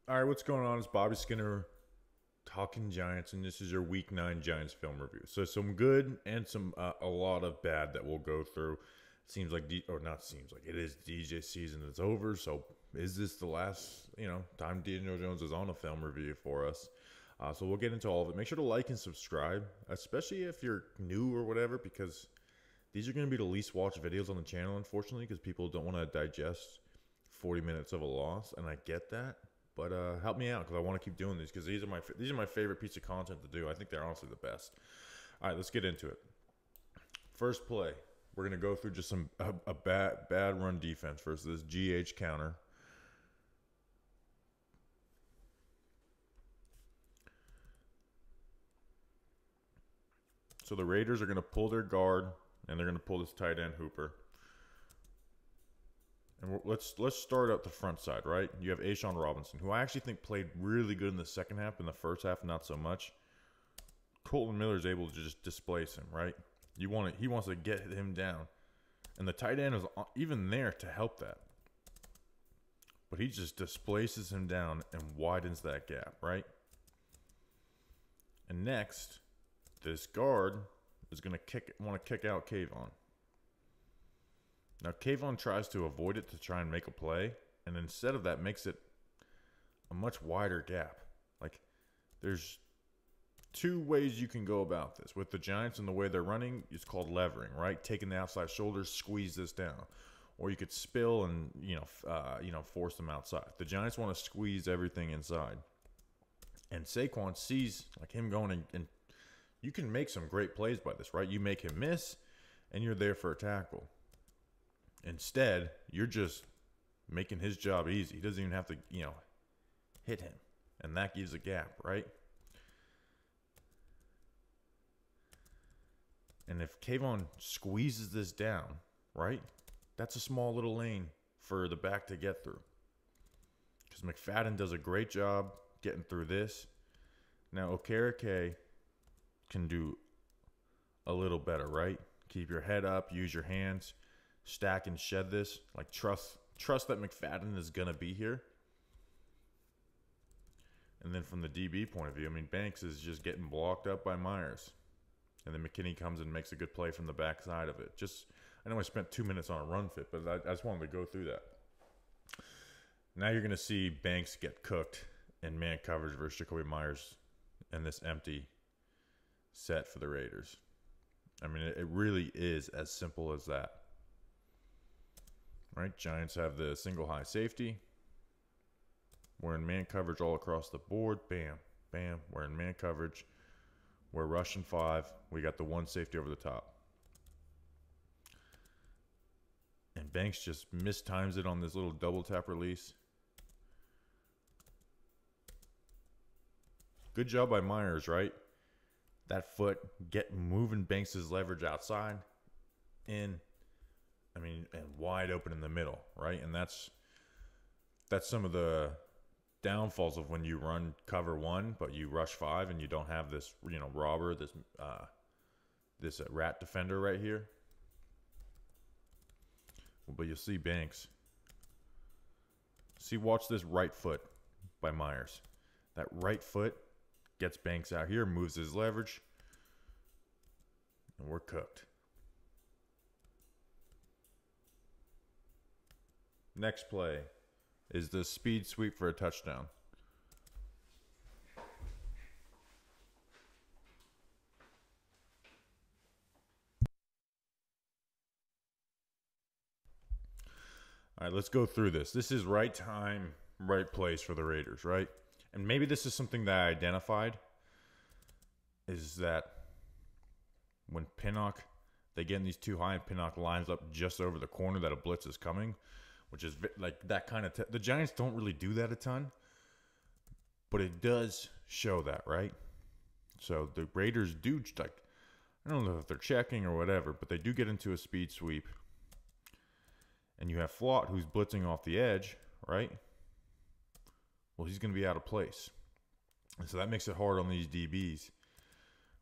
All right, what's going on? It's Bobby Skinner talking Giants, and this is your Week 9 Giants film review. So some good and some a lot of bad that we'll go through. Seems like or not seems like it is DJ season is over. So is this the last time Daniel Jones is on a film review for us? So we'll get into all of it. Make sure to like and subscribe, especially if you're new or whatever, because these are going to be the least watched videos on the channel, unfortunately, because people don't want to digest 40 minutes of a loss, and I get that. But help me out because I want to keep doing these because these are my favorite piece of content to do. I think they're honestly the best. All right, let's get into it. First play, we're gonna go through just a bad run defense versus this GH counter. So the Raiders are gonna pull their guard and they're gonna pull this tight end Hooper. And let's start at the front side, right? You have A'Shawn Robinson, who I actually think played really good in the second half. In the first half, not so much. Colton Miller is able to just displace him, right? He wants to get him down. And the tight end is even there to help that. But he just displaces him down and widens that gap, right? And next, this guard is going to want to kick out Kayvon. Now, Kayvon tries to avoid it to try and make a play, and instead of that makes it a much wider gap. Like, there's two ways you can go about this. With the Giants and the way they're running, it's called levering, right? Taking the outside shoulders, squeeze this down. Or you could spill and, force them outside. The Giants want to squeeze everything inside. And Saquon sees, like, him going, and you can make some great plays by this, right? You make him miss, and you're there for a tackle. Instead, you're just making his job easy. He doesn't even have to, hit him. And that gives a gap, right? And if Kayvon squeezes this down, right, that's a small little lane for the back to get through. Because McFadden does a great job getting through this. Now, Okereke can do a little better, right? Keep your head up, use your hands, stack and shed this. Like, trust that McFadden is going to be here. And then from the DB point of view, I mean, Banks is just getting blocked up by Myers. And then McKinney comes and makes a good play from the backside of it. I know I spent 2 minutes on a run fit, but I just wanted to go through that. Now you're going to see Banks get cooked in man coverage versus Jacoby Myers and this empty set for the Raiders. I mean, it really is as simple as that. Right? Giants have the single high safety. We're in man coverage all across the board. Bam, bam. We're in man coverage. We're rushing 5. We got the one safety over the top. And Banks just mistimes it on this little double tap release. Good job by Myers, right? That foot moving Banks' leverage outside, and wide open in the middle, right? And that's some of the downfalls of when you run cover 1, but you rush 5 and you don't have this, robber, this rat defender right here. But you'll see Banks. Watch this right foot by Myers. That right foot gets Banks out here, moves his leverage, and we're cooked. Next play is the speed sweep for a touchdown. All right, let's go through this. This is right time, right place for the Raiders, right? And maybe this is something that I identified, is that when Pinnock, they get in these too high and Pinnock lines up just over the corner that a blitz is coming, which is like that kind of the Giants don't really do that a ton, but it does show that, right? So the Raiders do, like, I don't know if they're checking or whatever, but they do get into a speed sweep. And you have Flott, who's blitzing off the edge, right? Well, he's going to be out of place. And so that makes it hard on these DBs,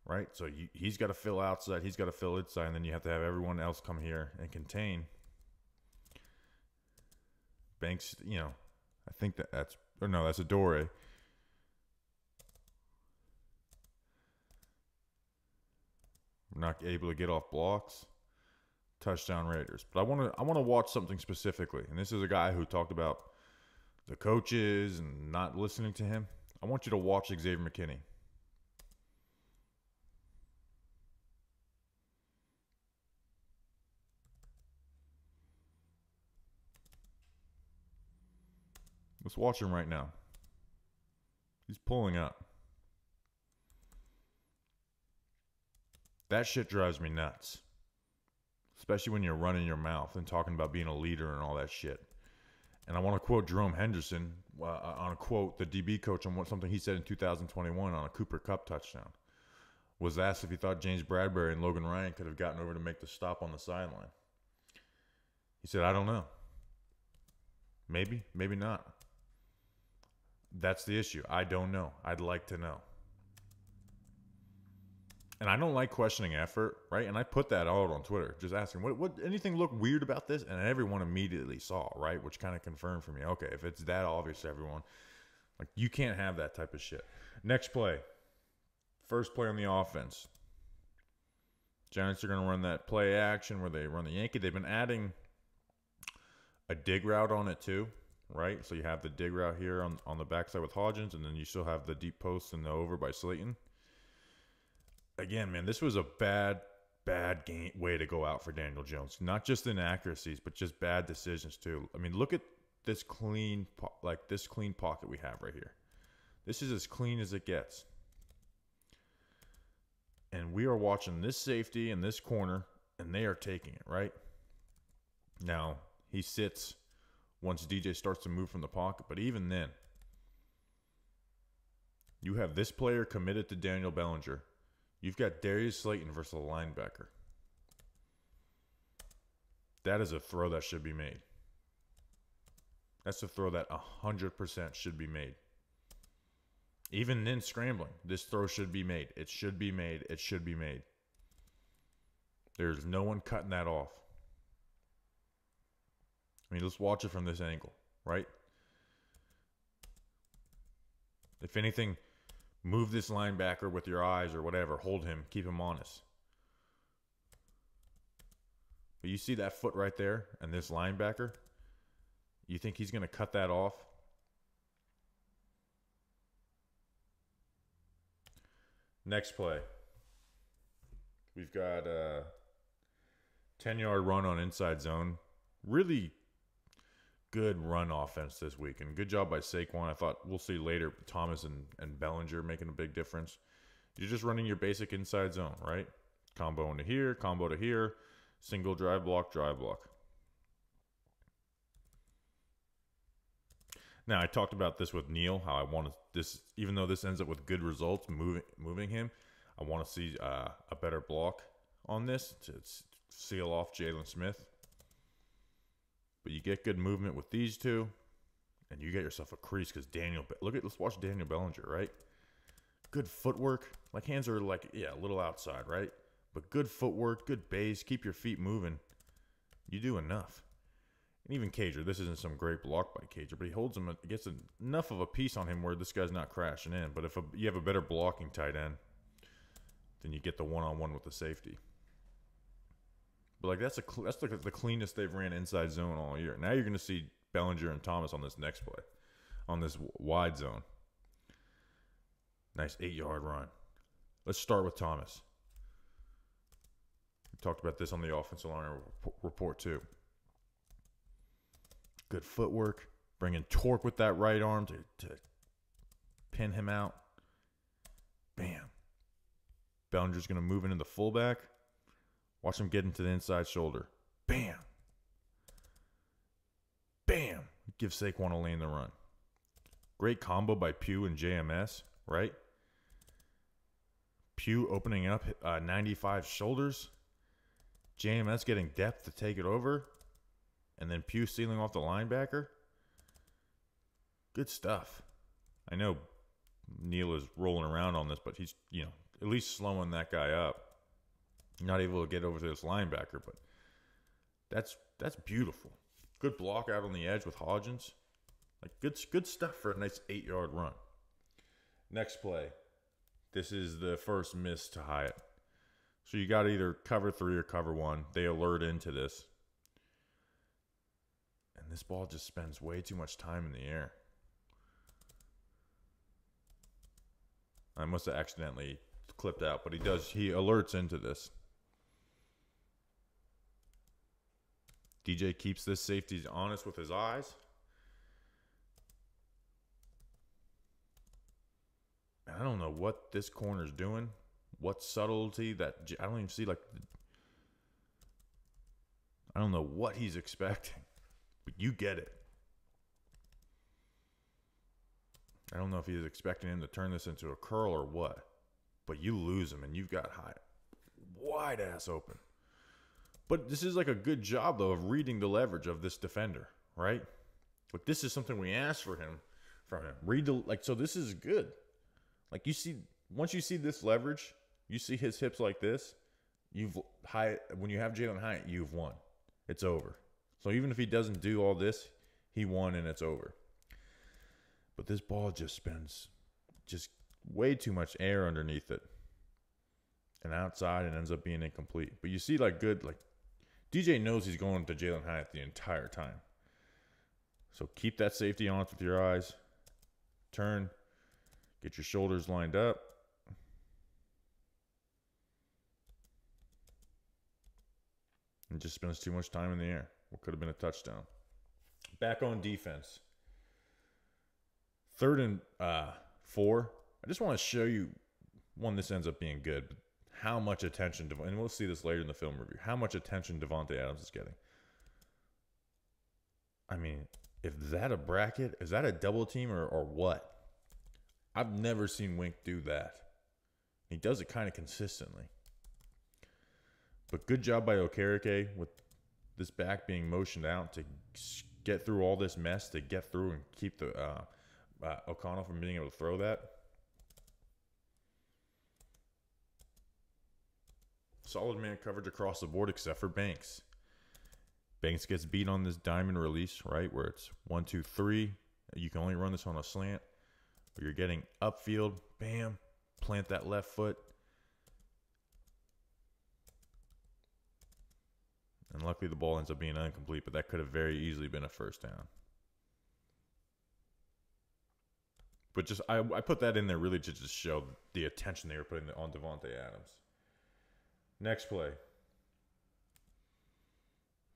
right? So he's got to fill outside, he's got to fill inside, and then you have to have everyone else come here and contain. Banks, I think that's, or no, that's Adore. We're not able to get off blocks. Touchdown Raiders. But I want to watch something specifically. And this is a guy who talked about the coaches and not listening to him. I want you to watch Xavier McKinney. Let's watch him right now. He's pulling up. That shit drives me nuts. Especially when you're running your mouth and talking about being a leader and all that shit. And I want to quote Jerome Henderson on a quote, the DB coach, on something he said in 2021 on a Cooper Kupp touchdown. Was asked if he thought James Bradbury and Logan Ryan could have gotten over to make the stop on the sideline. He said, I don't know. Maybe, maybe not. That's the issue. I don't know. I'd like to know. And I don't like questioning effort, right? And I put that out on Twitter, just asking, what anything look weird about this? And everyone immediately saw, right? Which kind of confirmed for me, okay, if it's that obvious to everyone, like, you can't have that type of shit. Next play. First play on the offense. Giants are going to run that play action where they run the Yankee. They've been adding a dig route on it too, right? So you have the dig route here on the backside with Hodgins, and then you still have the deep post and the over by Slayton. Again, man, this was a bad game way to go out for Daniel Jones. Not just inaccuracies, but just bad decisions too. I mean, look at this clean pocket we have right here. This is as clean as it gets. And we are watching this safety in this corner, and they are taking it, right? Now, he sits once DJ starts to move from the pocket, but even then, you have this player committed to Daniel Bellinger. You've got Darius Slayton versus a linebacker. That is a throw that should be made. That's a throw that 100% should be made. Even then scrambling, this throw should be made. It should be made. It should be made. There's no one cutting that off. I mean, let's watch it from this angle, right? If anything, move this linebacker with your eyes or whatever. Hold him. Keep him honest. But you see that foot right there and this linebacker? You think he's going to cut that off? Next play. We've got a 10-yard run on inside zone. Really good run offense this week. And good job by Saquon. I thought we'll see later Thomas and Bellinger making a big difference. You're just running your basic inside zone, right? Combo into here, combo to here. Single drive block, drive block. Now, I talked about this with Neil, how I want this, even though this ends up with good results, moving him, I want to see a better block on this to seal off Jalen Smith. But you get good movement with these two, and you get yourself a crease because let's watch Daniel Bellinger, right? Good footwork. Like, hands are like, yeah, a little outside, right? But good footwork, good base, keep your feet moving. You do enough. And even Cager, this isn't some great block by Cager, but he holds him, gets enough of a piece on him where this guy's not crashing in. But if you have a better blocking tight end, then you get the one-on-one with the safety. But like that's like the cleanest they've ran inside zone all year. Now you're going to see Bellinger and Thomas on this next play, on this wide zone. Nice 8-yard run. Let's start with Thomas. We talked about this on the offensive line report too. Good footwork, bringing torque with that right arm to pin him out. Bam. Bellinger's going to move into the fullback. Watch him get into the inside shoulder. Bam. Bam. Give Saquon a lane to run. Great combo by Pugh and JMS, right? Pugh opening up 95 shoulders. JMS getting depth to take it over. And then Pugh sealing off the linebacker. Good stuff. I know Neil is rolling around on this, but he's, at least slowing that guy up. Not able to get over to this linebacker, but that's beautiful. Good block out on the edge with Hodgins. Like good stuff for a nice 8-yard run. Next play. This is the first miss to Hyatt. So you got to either cover 3 or cover 1. They alert into this. And this ball just spends way too much time in the air. I must have accidentally clipped out, but he alerts into this. DJ keeps this safety honest with his eyes. And I don't know what this corner's doing. What subtlety that I don't even see. Like, I don't know what he's expecting, but you get it. I don't know if he's expecting him to turn this into a curl or what, but you lose him and you've got Hyatt wide ass open. But this is like a good job though of reading the leverage of this defender, right? But this is something we asked from him. Read the so this is good. Like you see, once you see this leverage, you see his hips like this. When you have Jalin Hyatt, you've won. It's over. So even if he doesn't do all this, he won and it's over. But this ball just spends just way too much air underneath it. And outside it ends up being incomplete. But you see DJ knows he's going to Jalin Hyatt the entire time. So keep that safety on with your eyes. Turn. Get your shoulders lined up. And just spends too much time in the air. What could have been a touchdown. Back on defense. 3rd and 4. I just want to show you, one, this ends up being good, but how much attention, and we'll see this later in the film review, how much attention Davante Adams is getting. I mean, if that a bracket, is that a double team or what? I've never seen Wink do that. He does it kind of consistently. But good job by Okereke with this back being motioned out to get through all this mess, to get through and keep the O'Connell from being able to throw that. Solid man coverage across the board except for Banks. Banks gets beat on this diamond release, right, where it's 1, 2, 3. You can only run this on a slant. But you're getting upfield, bam, plant that left foot. And luckily the ball ends up being incomplete, but that could have very easily been a first down. But just I put that in there really to just show the attention they were putting on Davante Adams. Next play.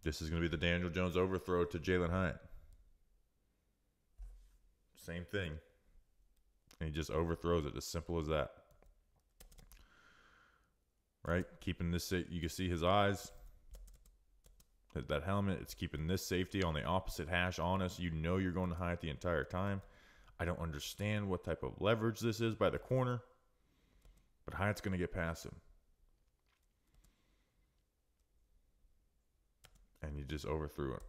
This is going to be the Daniel Jones overthrow to Jalin Hyatt. Same thing. And he just overthrows it. As simple as that. Right? Keeping this, you can see his eyes. That helmet, it's keeping this safety on the opposite hash honest. You know you're going to Hyatt the entire time. I don't understand what type of leverage this is by the corner. But Hyatt's going to get past him. And you just overthrew it.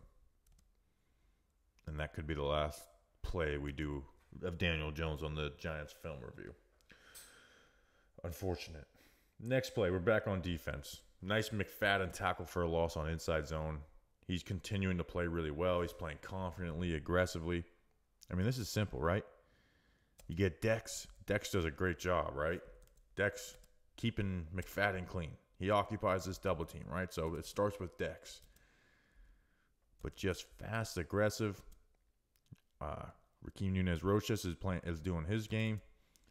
And that could be the last play we do of Daniel Jones on the Giants film review. Unfortunate. Next play, we're back on defense. Nice McFadden tackle for a loss on inside zone. He's continuing to play really well. He's playing confidently, aggressively. I mean, this is simple, right? You get Dex. Dex does a great job, right? Dex keeping McFadden clean. He occupies this double team, right? So it starts with Dex. But just fast, aggressive. Raheem Nunez-Roches is doing his game.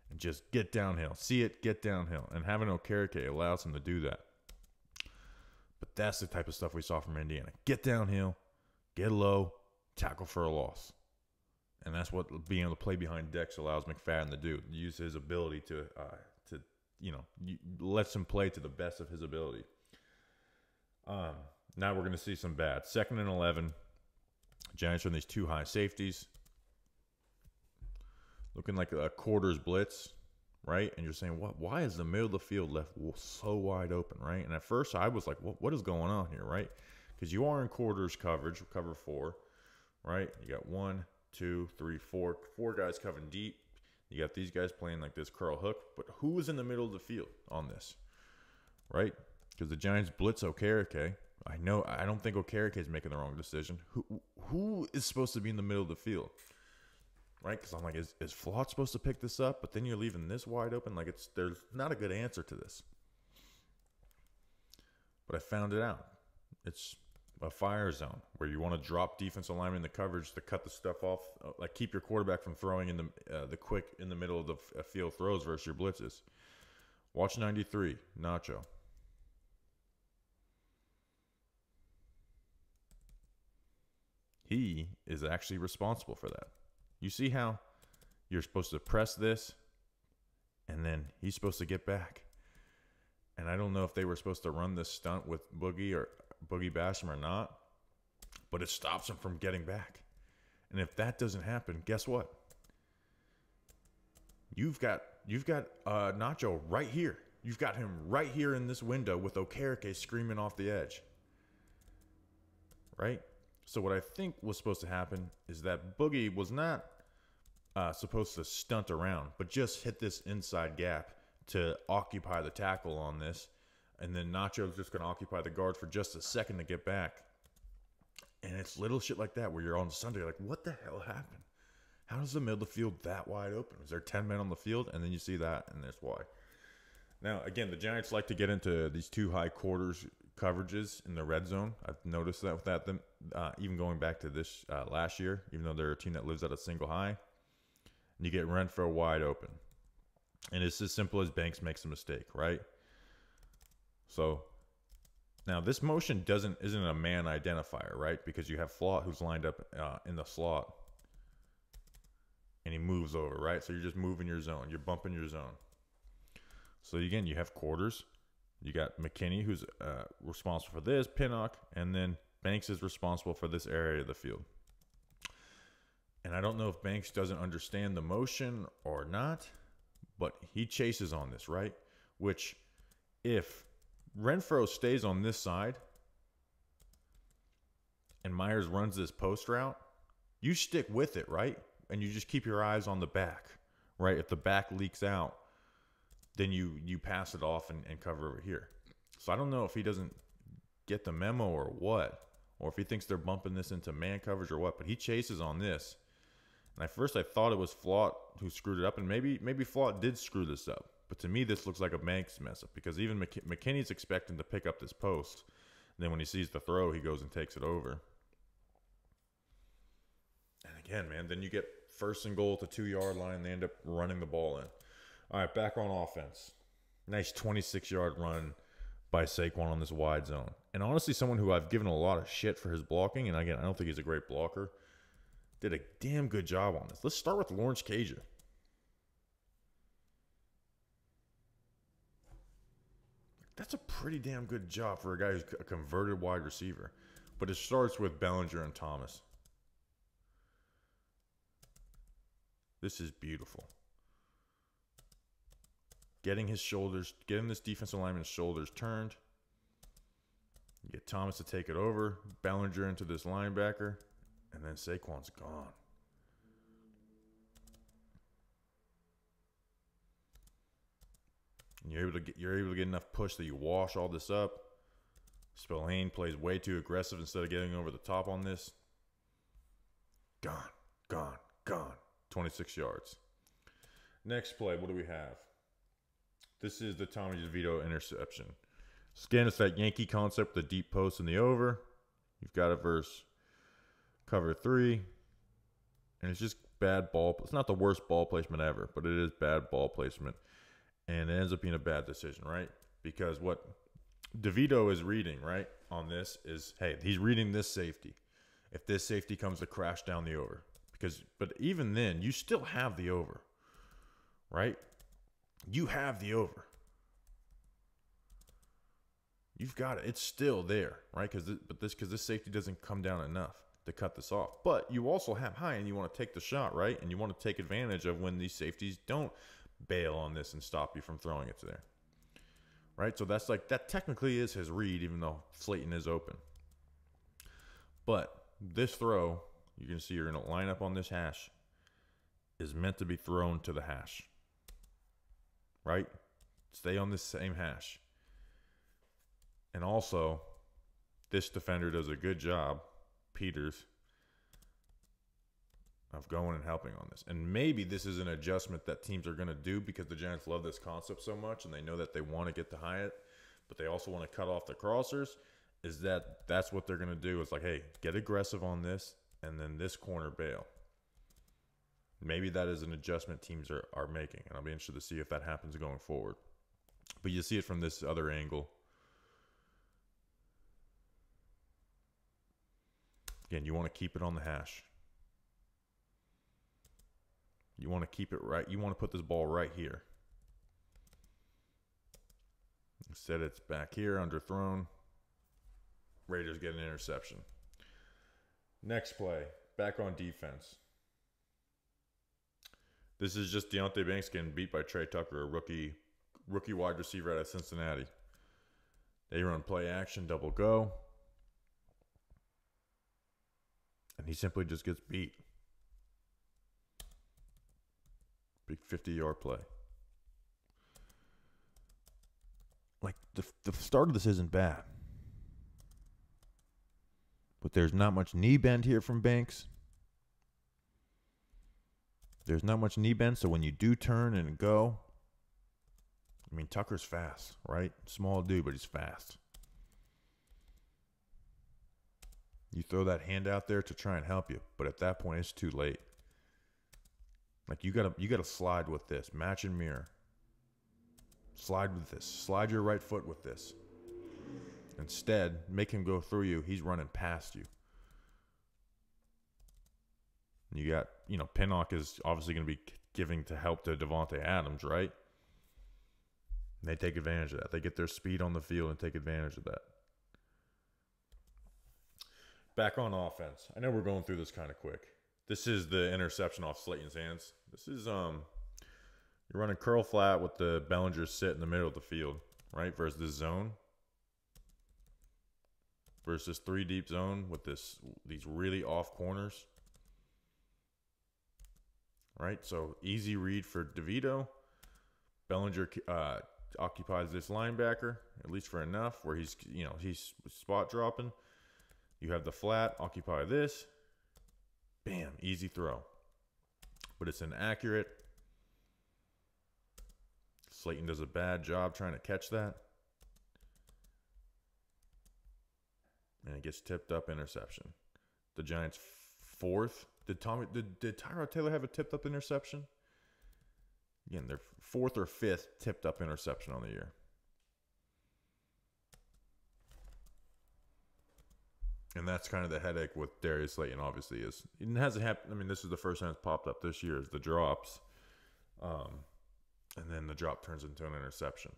And just get downhill. See it, get downhill. And having Okereke allows him to do that. But that's the type of stuff we saw from Indiana. Get downhill, get low, tackle for a loss. And that's what being able to play behind Dex allows McFadden to do. Use his ability to lets him play to the best of his ability. Now we're going to see some bad. 2nd and 11. Giants run these 2 high safeties. Looking like a quarters blitz, right? And you're saying, why is the middle of the field left so wide open, right? And at first I was like, what is going on here, right? Because you are in quarters coverage, cover 4, right? You got 1, 2, 3, 4. 4 guys covering deep. You got these guys playing like this curl hook. But who is in the middle of the field on this, right? Because the Giants blitz Okereke. I don't think Okereke is making the wrong decision. Who is supposed to be in the middle of the field? right? Because I'm like, is Flood supposed to pick this up? But then you're leaving this wide open. Like, there's not a good answer to this. But I found it out. It's a fire zone where you want to drop defensive lineman in the coverage to cut the stuff off, like keep your quarterback from throwing in the quick in the middle of the field throws versus your blitzes. Watch 93, Nacho. He is actually responsible for that. You see how you're supposed to press this, and then he's supposed to get back. And I don't know if they were supposed to run this stunt with Boogie Basham or not, but it stops him from getting back. And if that doesn't happen, guess what? You've got Nacho right here. You've got him right here in this window with Okereke screaming off the edge. Right? So what I think was supposed to happen is that Boogie was not supposed to stunt around, but just hit this inside gap to occupy the tackle on this. And then Nacho's just going to occupy the guard for just a second to get back. And it's little shit like that where you're on Sunday, like, what the hell happened? How does the middle of the field that wide open? Is there 10 men on the field? And then you see that, and that's why. Now, again, the Giants like to get into these two high quarters coverages in the red zone. I've noticed that with them, even going back to this last year, even though they're a team that lives at a single high. And you get Renfrow wide open. And it's as simple as Banks makes a mistake, right? So now this motion isn't a man identifier, right? Because you have Flott who's lined up in the slot, and he moves over, right? So you're just moving your zone, you're bumping your zone. So again, you have quarters. You got McKinney who's responsible for this, Pinnock, and then Banks is responsible for this area of the field. And I don't know if Banks doesn't understand the motion or not, but he chases on this, right? Which, if Renfrow stays on this side and Myers runs this post route, you stick with it, right? And you just keep your eyes on the back, right? If the back leaks out, then you pass it off and cover over here. So I don't know if he doesn't get the memo or what, or if he thinks they're bumping this into man coverage or what, but he chases on this. And at first I thought it was Flott who screwed it up, and maybe Flott did screw this up. But to me, this looks like a Banks mess up, because even McKinney's expecting to pick up this post. And then when he sees the throw, he goes and takes it over. And again, man, then you get 1st and goal at the 2-yard line. They end up running the ball in. All right, back on offense. Nice 26-yard run by Saquon on this wide zone. And honestly, someone who I've given a lot of shit for his blocking, and again, I don't think he's a great blocker, did a damn good job on this. Let's start with Lawrence Cager. That's a pretty damn good job for a guy who's a converted wide receiver. But it starts with Bellinger and Thomas. This is beautiful. Getting this defensive lineman's shoulders turned. You get Thomas to take it over. Bellinger into this linebacker. And then Saquon's gone. And you're able to get enough push that you wash all this up. Spillane plays way too aggressive instead of getting over the top on this. Gone. 26 yards. Next play, what do we have? This is the Tommy DeVito interception. Again, it's that Yankee concept, the deep post and the over. You've got it versus cover 3. And it's just bad ball. It's not the worst ball placement ever, but it is bad ball placement. And it ends up being a bad decision, right? Because what DeVito is reading, right, on this is, hey, he's reading this safety. If this safety comes to crash down the over. But even then, you still have the over, right? You have the over. You've got it. It's still there, right? Because this safety doesn't come down enough to cut this off. But you also have high, and you want to take the shot, right? And you want to take advantage of when these safeties don't bail on this and stop you from throwing it to there, right? So that technically is his read, even though Slayton is open. But this throw, you can see you're going to line up on this hash, is meant to be thrown to the hash, right? Stay on this same hash. And also, this defender does a good job, Peters, of going and helping on this. And maybe this is an adjustment that teams are going to do because the Giants love this concept so much and they know that they want to get to Hyatt, but they also want to cut off the crossers, is that's what they're going to do. It's like, hey, get aggressive on this and then this corner bail. Maybe that is an adjustment teams are making, and I'll be interested to see if that happens going forward. But you see it from this other angle. Again, you want to keep it on the hash. You want to keep it right. You want to put this ball right here. Instead, it's back here, underthrown. Raiders get an interception. Next play, back on defense. This is just Deonte Banks getting beat by Trey Tucker, a rookie wide receiver out of Cincinnati. They run play action, double go. And he simply just gets beat. Big 50-yard play. Like, the start of this isn't bad. But there's not much knee bend here from Banks. There's not much knee bend, so when you do turn and go, I mean, Tucker's fast, right? Small dude, but he's fast. You throw that hand out there to try and help you, but at that point, it's too late. Like, you gotta slide with this. Match and mirror. Slide with this. Slide your right foot with this. Instead, make him go through you. He's running past you. You got, Pinnock is obviously going to be giving to help to Davante Adams, right? And they take advantage of that. They get their speed on the field and take advantage of that. Back on offense. I know we're going through this kind of quick. This is the interception off Slayton's hands. This is, you're running curl flat with the Bellinger sit in the middle of the field, right? Versus this zone. Versus 3 deep zone with these really off corners. Right, so easy read for DeVito. Bellinger occupies this linebacker, at least for enough, where he's spot dropping. You have the flat, occupy this. Bam, easy throw. But it's inaccurate. Slayton does a bad job trying to catch that. And it gets tipped up, interception. The Giants' 4th. Did Tyrod Taylor have a tipped up interception? Again, their 4th or 5th tipped up interception on the year. And that's kind of the headache with Darius Slayton, obviously. It hasn't happened. I mean, this is the first time it's popped up this year, is the drops. And then the drop turns into an interception.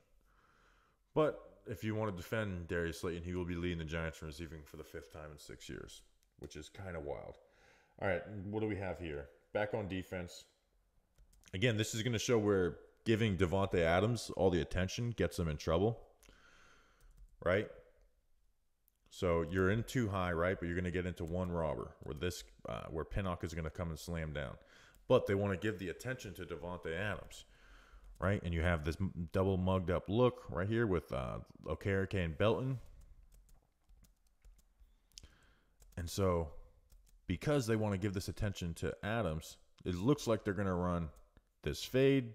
But if you want to defend Darius Slayton, he will be leading the Giants in receiving for the 5th time in 6 years, which is kind of wild. All right, what do we have here? Back on defense. Again, this is going to show where giving Davante Adams all the attention gets him in trouble, right? So you're in too high, right? But you're going to get into one robber where Pinnock is going to come and slam down. But they want to give the attention to Davante Adams, right? And you have this double mugged up look right here with Okereke and Belton. And so, because they want to give this attention to Adams, it looks like they're going to run this fade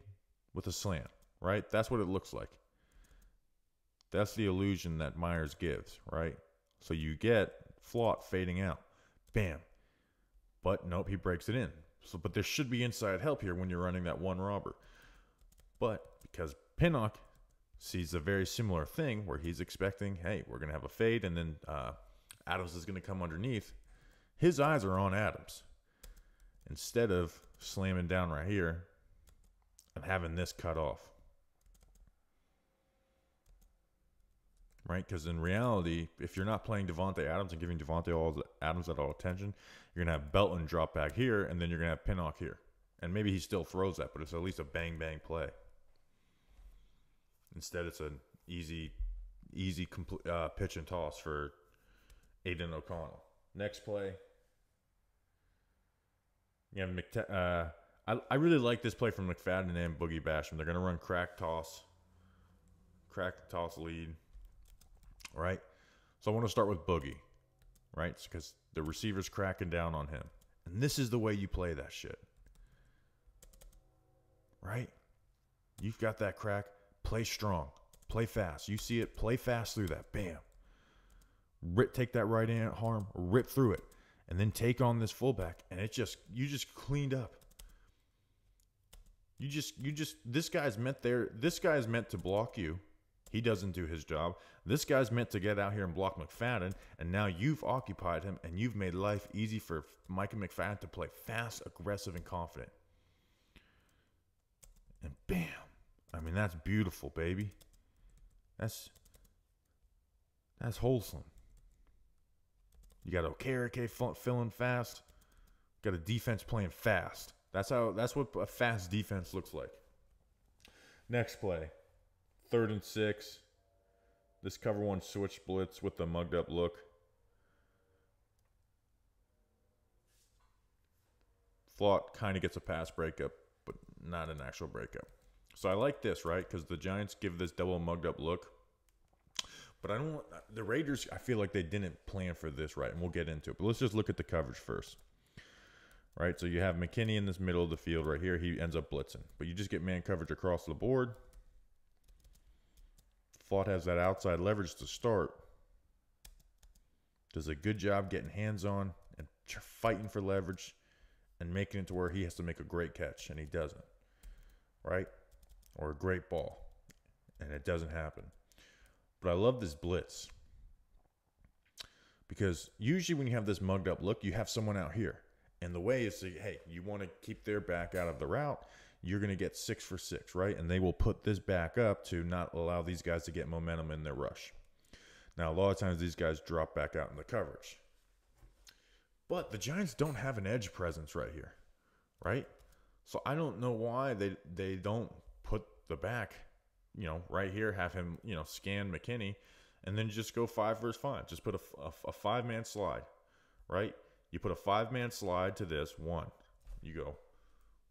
with a slant, right? That's what it looks like. That's the illusion that Myers gives, right? So you get Flott fading out. Bam. But nope, he breaks it in. But there should be inside help here when you're running that one robber. But because Pinnock sees a very similar thing where he's expecting, hey, we're going to have a fade, and then Adams is going to come underneath. His eyes are on Adams. Instead of slamming down right here and having this cut off. Right? Because in reality, if you're not playing Davante Adams and giving Davante Adams that all attention, you're going to have Belton drop back here, and then you're going to have Pinnock here. And maybe he still throws that, but it's at least a bang-bang play. Instead, it's an easy pitch and toss for Aiden O'Connell. Next play. Yeah, I really like this play from McFadden and Boogie Basham. They're going to run crack toss lead, right? So I want to start with Boogie, right? Because the receiver's cracking down on him. And this is the way you play that shit. Right? You've got that crack. Play strong. Play fast. You see it. Play fast through that. Bam. Take that right arm. Rip through it. And then take on this fullback. And you just cleaned up. This guy's meant to block you. He doesn't do his job. This guy's meant to get out here and block McFadden, and now you've occupied him, and you've made life easy for Micah McFadden to play fast, aggressive, and confident. And bam. I mean, that's beautiful, baby. That's wholesome. You got Okereke filling fast. Got a defense playing fast. That's what a fast defense looks like. Next play. 3rd and 6. This cover one switch blitz with the mugged up look. Flott kind of gets a pass breakup, but not an actual breakup. So I like this, right? Because the Giants give this double mugged up look. But the Raiders, I feel like they didn't plan for this, right? And we'll get into it. But let's just look at the coverage first. Right? So you have McKinney in this middle of the field right here. He ends up blitzing. But you just get man coverage across the board. Flott has that outside leverage to start. Does a good job getting hands on and fighting for leverage and making it to where he has to make a great catch, and he doesn't. Right? Or a great ball. And it doesn't happen. But I love this blitz. Because usually when you have this mugged up look, you have someone out here. And the way is, hey, you want to keep their back out of the route, you're going to get 6 for 6, right? And they will put this back up to not allow these guys to get momentum in their rush. Now, a lot of times these guys drop back out in the coverage. But the Giants don't have an edge presence right here, right? So I don't know why they don't put the back, right here, have him, scan McKinney, and then just go 5 versus 5. Just put a 5-man slide, right? You put a 5-man slide to this, 1. You go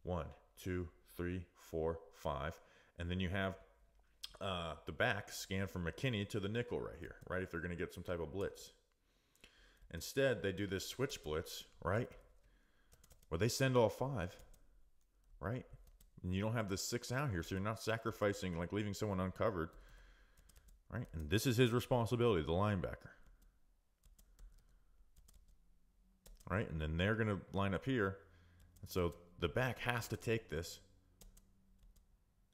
1, 2, 3, 4, 5. And then you have the back scan from McKinney to the nickel right here, right? If they're going to get some type of blitz. Instead, they do this switch blitz, right? Where they send all 5, right? And you don't have the 6 out here, so you're not sacrificing, like leaving someone uncovered, right? And this is his responsibility, the linebacker. Right? And then they're going to line up here. And so the back has to take this.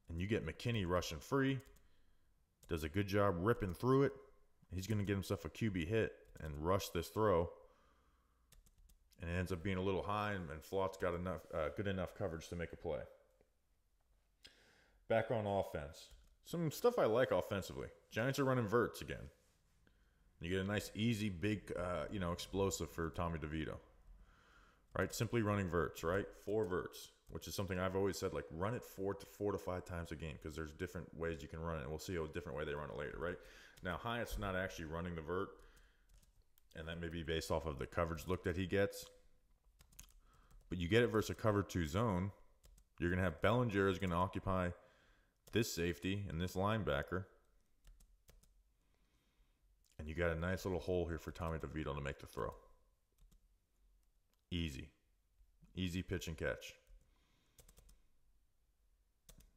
And you get McKinney rushing free. Does a good job ripping through it. He's going to get himself a QB hit and rush this throw. And it ends up being a little high, and Flott's got good enough coverage to make a play. Back on offense. Some stuff I like offensively. Giants are running verts again. You get a nice, easy, big, explosive for Tommy DeVito. Right? Simply running verts, right? 4 verts, which is something I've always said, like, run it 4 to 5 times a game because there's different ways you can run it, and we'll see a different way they run it later, right? Now, Hyatt's not actually running the vert, and that may be based off of the coverage look that he gets. But you get it versus a cover 2 zone. You're going to have Bellinger is going to occupy this safety and this linebacker. And you got a nice little hole here for Tommy DeVito to make the throw. Easy. Easy pitch and catch.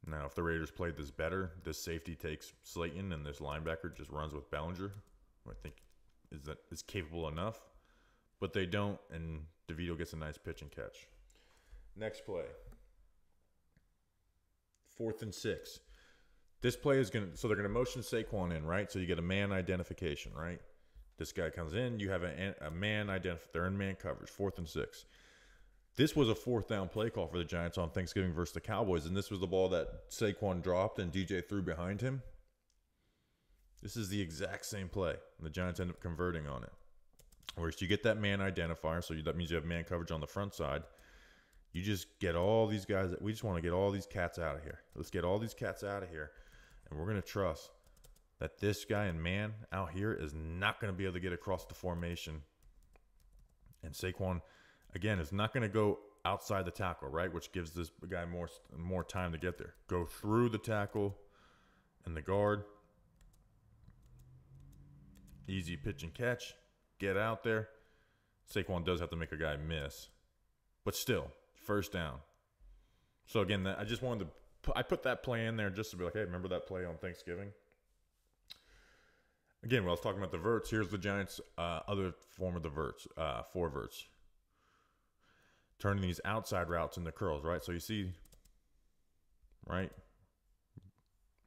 Now, if the Raiders played this better, this safety takes Slayton and this linebacker just runs with Bellinger, who I think is capable enough. But they don't, and DeVito gets a nice pitch and catch. Next play. 4th and 6. This play is going to, so they're going to motion Saquon in, right? So you get a man identification, right? This guy comes in, you have a man identification. They're in man coverage, 4th and 6. This was a 4th down play call for the Giants on Thanksgiving versus the Cowboys, and this was the ball that Saquon dropped and DJ threw behind him. This is the exact same play, and the Giants end up converting on it. Whereas you get that man identifier, so that means you have man coverage on the front side. You just get all these guys. We just want to get all these cats out of here. Let's get all these cats out of here. And we're going to trust that this guy in man out here is not going to be able to get across the formation. And Saquon, again, is not going to go outside the tackle, right? Which gives this guy more time to get there. Go through the tackle and the guard. Easy pitch and catch. Get out there. Saquon does have to make a guy miss. But still, first down. So again, I just wanted to, I put that play in there just to be like, hey, remember that play on Thanksgiving? Again, when I was talking about the verts, here's the Giants' other form of the verts, four verts. Turning these outside routes into curls, right? So you see, right?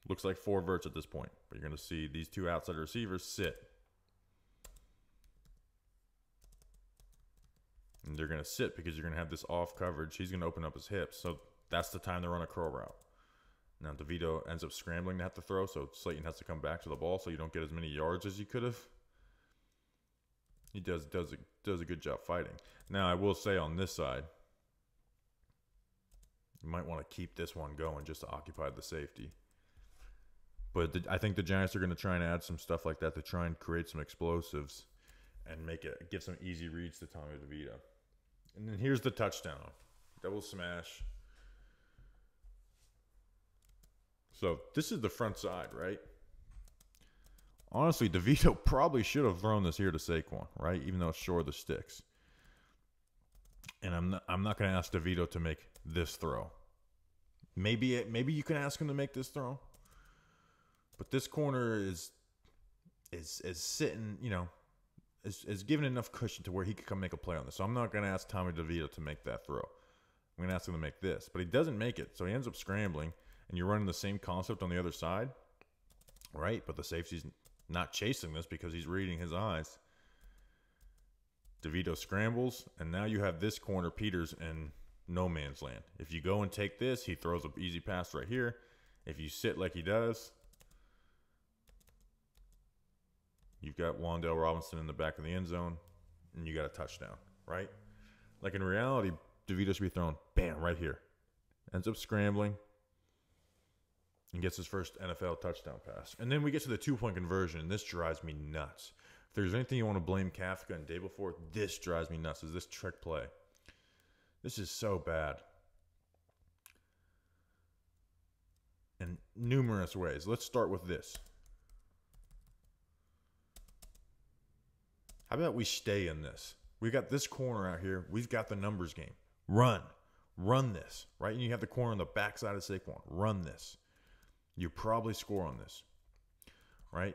Looks like four verts at this point. But you're going to see these two outside receivers sit. And they're going to sit because you're going to have this off coverage. He's going to open up his hips. So that's the time to run a curl route. Now, DeVito ends up scrambling to have to throw, so Slayton has to come back to the ball so you don't get as many yards as you could have. He does a good job fighting. Now, I will say on this side, you might want to keep this one going just to occupy the safety. But I think the Giants are going to try and add some stuff like that to try and create some explosives and give some easy reads to Tommy DeVito. And then here's the touchdown. Double smash. So this is the front side, right? Honestly, DeVito probably should have thrown this here to Saquon, right? Even though it's short of the sticks. And I'm not going to ask DeVito to make this throw. Maybe you can ask him to make this throw. But this corner is sitting, is given enough cushion to where he could come make a play on this. So I'm not going to ask Tommy DeVito to make that throw. I'm going to ask him to make this. But he doesn't make it, so he ends up scrambling. And you're running the same concept on the other side, right? But the safety's not chasing this because he's reading his eyes. DeVito scrambles, and now you have this corner, Peters, in no man's land. If you go and take this, he throws an easy pass right here. If you sit like he does, you've got Wan'Dale Robinson in the back of the end zone, and you got a touchdown, right? Like in reality, DeVito should be thrown, bam, right here. Ends up scrambling. And gets his first NFL touchdown pass. And then we get to the 2-point conversion, and this drives me nuts. If there's anything you want to blame Kafka and Dable for, this drives me nuts, is this trick play. This is so bad. In numerous ways. Let's start with this. How about we stay in this? We got this corner out here. We've got the numbers game. Run this, right? And you have the corner on the backside of Saquon. Run this. You probably score on this, right?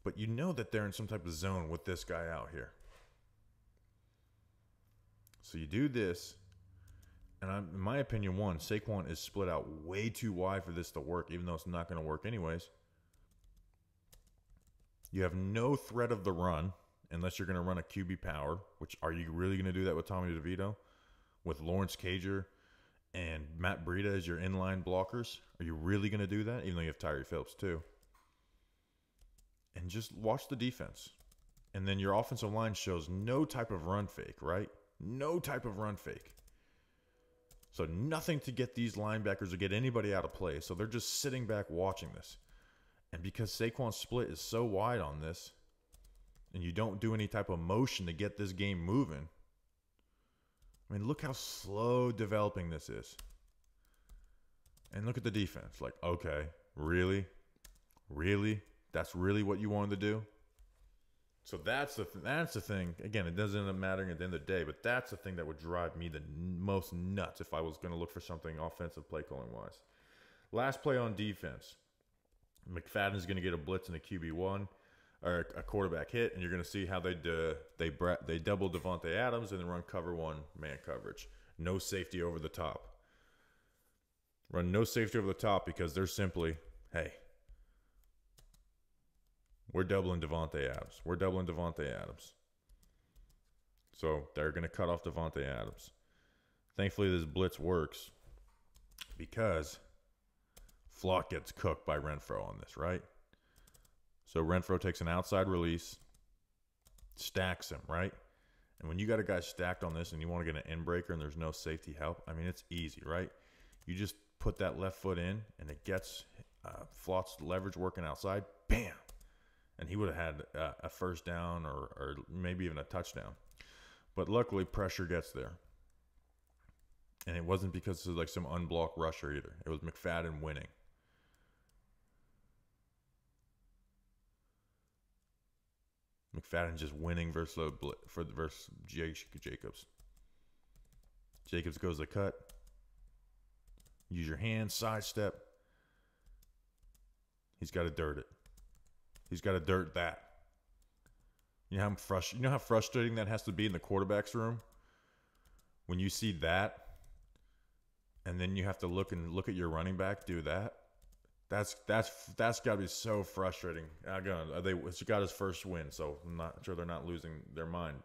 But you know that they're in some type of zone with this guy out here. So you do this, and in my opinion, Saquon is split out way too wide for this to work, even though it's not going to work anyways. You have no threat of the run unless you're going to run a QB power, which are you really going to do that with Tommy DeVito? With Lawrence Cager and Matt Breida as your inline blockers? Are you really going to do that? Even though you have Tyree Phillips too. And just watch the defense. And then your offensive line shows no type of run fake, right? No type of run fake. So nothing to get these linebackers or get anybody out of play. So they're just sitting back watching this. And because Saquon's split is so wide on this, and you don't do any type of motion to get this game moving, I mean, look how slow developing this is. And look at the defense. Like, okay, really? Really? That's really what you wanted to do? So that's the thing. Again, it doesn't end up mattering at the end of the day, but that's the thing that would drive me the most nuts if I was going to look for something offensive play calling wise. Last play on defense. McFadden's going to get a blitz in a QB1 or a quarterback hit, and you're going to see how they double Devontae Adams and then run cover one man coverage. No safety over the top. Run no safety over the top because they're simply, hey, we're doubling Devontae Adams. We're doubling Devontae Adams. So they're going to cut off Devontae Adams. Thankfully, this blitz works because Flock gets cooked by Renfrow on this, right? So Renfrow takes an outside release, stacks him, right? And when you got a guy stacked on this and you want to get an end breaker and there's no safety help, I mean, it's easy, right? You just put that left foot in and it gets Flock's leverage working outside, bam! And he would have had a first down or maybe even a touchdown. But luckily, pressure gets there. And it wasn't because of like some unblocked rusher either. It was McFadden winning. McFadden just winning versus Jacobs. Jacobs goes to cut. Use your hand, sidestep. He's got to dirt it. He's got to dirt that. You know how frustrating that has to be in the quarterback's room when you see that, and then you have to look at your running back do that. That's got to be so frustrating. It's got his first win, so I'm not sure they're not losing their mind.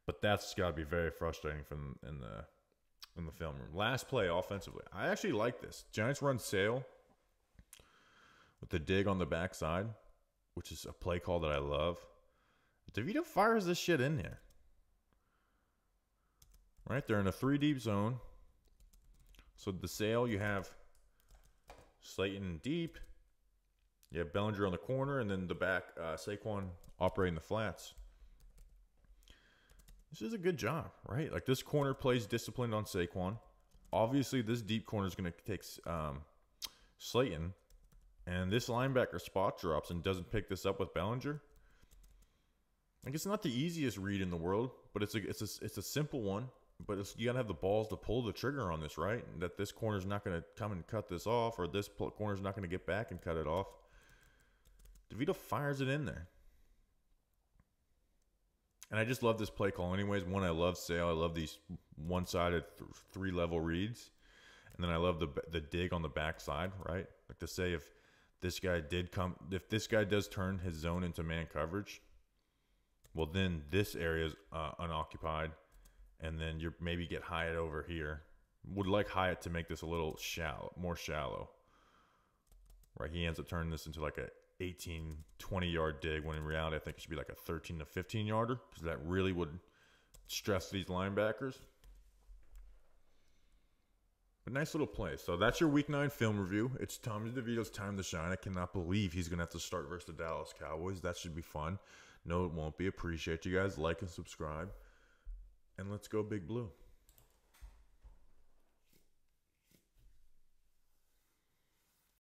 But that's got to be very frustrating in the film room. Last play offensively, I actually like this. Giants run sail with the dig on the backside, which is a play call that I love. DeVito fires this shit in there. Right, they're in a 3-deep zone. So the sail, you have Slayton deep. You have Bellinger on the corner, and then the back, Saquon operating the flats. This is a good job, right? Like, this corner plays disciplined on Saquon. Obviously, this deep corner is going to take Slayton, and this linebacker spot drops and doesn't pick this up with Bellinger. Like, it's not the easiest read in the world, but it's a simple one. But you got to have the balls to pull the trigger on this, right? And that this corner's not going to come and cut this off, or this corner's not going to get back and cut it off. DeVito fires it in there. And I just love this play call anyways. One, I love sail. I love these one-sided 3-level reads. And then I love the dig on the backside, right? Like, to say if this guy does turn his zone into man coverage, well, then this area is unoccupied. And then you maybe get Hyatt over here. Would like Hyatt to make this a little more shallow. Right? He ends up turning this into like a 18, 20-yard dig, when in reality I think it should be like a 13 to 15-yarder, because that really would stress these linebackers. But nice little play. So that's your Week 9 film review. It's Tommy DeVito's time to shine. I cannot believe he's going to have to start versus the Dallas Cowboys. That should be fun. No, it won't be. Appreciate you guys. Like and subscribe. And let's go Big Blue.